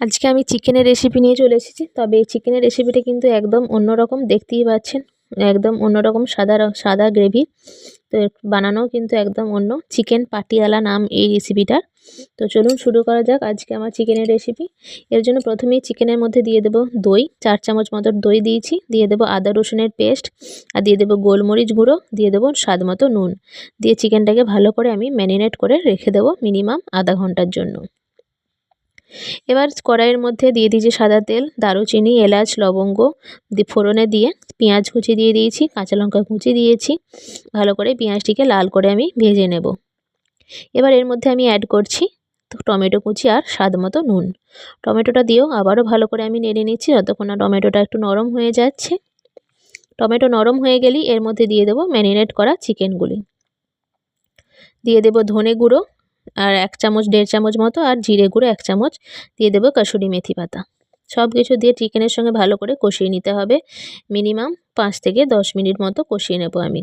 আজকে আমি চিকেনের রেসিপি নিয়ে চলে এসেছি। তবে এই চিকেনের রেসিপিটা কিন্তু একদম অন্যরকম, দেখতেই পাচ্ছেন একদম অন্যরকম সাদা গ্রেভি। তো বানানোও কিন্তু একদম অন্য, চিকেন পাটিয়ালা নাম এই রেসিপিটার। তো চলুন শুরু করা যাক আজকে আমার চিকেনের রেসিপি। এর জন্য প্রথমেই চিকেনের মধ্যে দিয়ে দেবো দই, 4 চামচ মতো দই দিয়েছি, দিয়ে দেবো আদা রসুনের পেস্ট, আর দিয়ে দেবো গোলমরিচ গুঁড়ো, দিয়ে দেবো স্বাদ মতো নুন, দিয়ে চিকেনটাকে ভালো করে আমি ম্যারিনেট করে রেখে দেবো মিনিমাম আধা ঘন্টার জন্য। এবার কড়াইয়ের মধ্যে দিয়ে দিয়েছি সাদা তেল, দারুচিনি, এলাচ, লবঙ্গ ফোড়নে দিয়ে পেঁয়াজ কুচি দিয়ে দিয়েছি, কাঁচা লঙ্কা কুচি দিয়েছি। ভালো করে পেঁয়াজটিকে লাল করে আমি ভেজে নেব। এবার এর মধ্যে আমি অ্যাড করছি টমেটো কুচি আর স্বাদ মতো নুন। টমেটোটা দিয়েও আবারও ভালো করে আমি নেড়ে নিচ্ছি যতক্ষণ না টমেটোটা একটু নরম হয়ে যাচ্ছে। টমেটো নরম হয়ে গেলেই এর মধ্যে দিয়ে দেবো ম্যারিনেট করা চিকেনগুলি। দিয়ে দেবো ধনে গুঁড়ো আর 1 চামচ 1.5 চামচ মতো, আর জিরে গুঁড়ো 1 চামচ, দিয়ে দেবো কাসুরি মেথি পাতা। সব কিছু দিয়ে চিকেনের সঙ্গে ভালো করে কষিয়ে নিতে হবে। মিনিমাম 5 থেকে 10 মিনিট মতো কষিয়ে নেব আমি।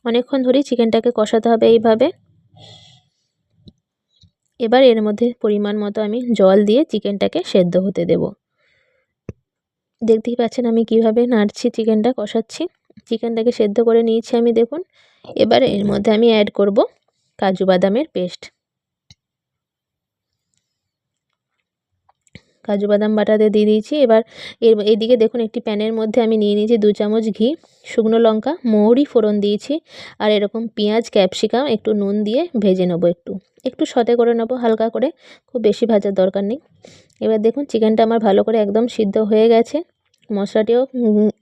অনেকক্ষণ ধরেই চিকেনটাকে কষাতে হবে এইভাবে। এবার এর মধ্যে পরিমাণ মতো আমি জল দিয়ে চিকেনটাকে সেদ্ধ হতে দেব। দেখতেই পাচ্ছেন আমি কিভাবে নাড়ছি, চিকেনটা কষাচ্ছি। চিকেনটাকে সেদ্ধ করে নিয়েছি আমি, দেখুন। এবার এর মধ্যে আমি অ্যাড করব কাজু বাদামের পেস্ট। কাজু বাদাম বাটাতে দিয়ে দিয়েছি। এবার এইদিকে দেখুন একটি প্যানের মধ্যে আমি নিয়ে নিয়েছি 2 চামচ ঘি, শুকনো লঙ্কা, মৌরি ফোড়ন দিয়েছি, আর এরকম পেঁয়াজ, ক্যাপসিকাম একটু নুন দিয়ে ভেজে নেবো, একটু সতে করে নেবো হালকা করে, খুব বেশি ভাজার দরকার নেই। এবার দেখুন চিকেনটা আমার ভালো করে একদম সিদ্ধ হয়ে গেছে, মশলাটিও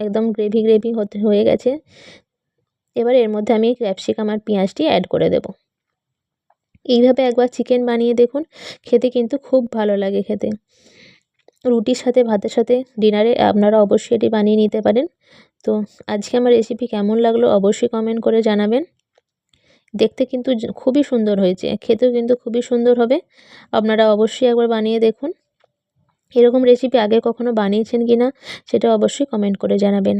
একদম গ্রেভি হয়ে গেছে। এবার এর মধ্যে আমি ক্যাপসিকাম আর পেঁয়াজটি অ্যাড করে দেব। এইভাবে একবার চিকেন বানিয়ে দেখুন, খেতে কিন্তু খুব ভালো লাগে খেতে। রুটির সাথে, ভাতের সাথে, ডিনারে আপনারা অবশ্যই এটি বানিয়ে নিতে পারেন। তো আজকে আমার রেসিপি কেমন লাগলো অবশ্যই কমেন্ট করে জানাবেন। দেখতে কিন্তু খুবই সুন্দর হয়েছে, খেতেও কিন্তু খুবই সুন্দর হবে। আপনারা অবশ্যই একবার বানিয়ে দেখুন। এরকম রেসিপি আগে কখনো বানিয়েছেন কিনা সেটা অবশ্যই কমেন্ট করে জানাবেন।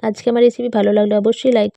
আজকে আমার রেসিপি ভালো লাগলে অবশ্যই লাইক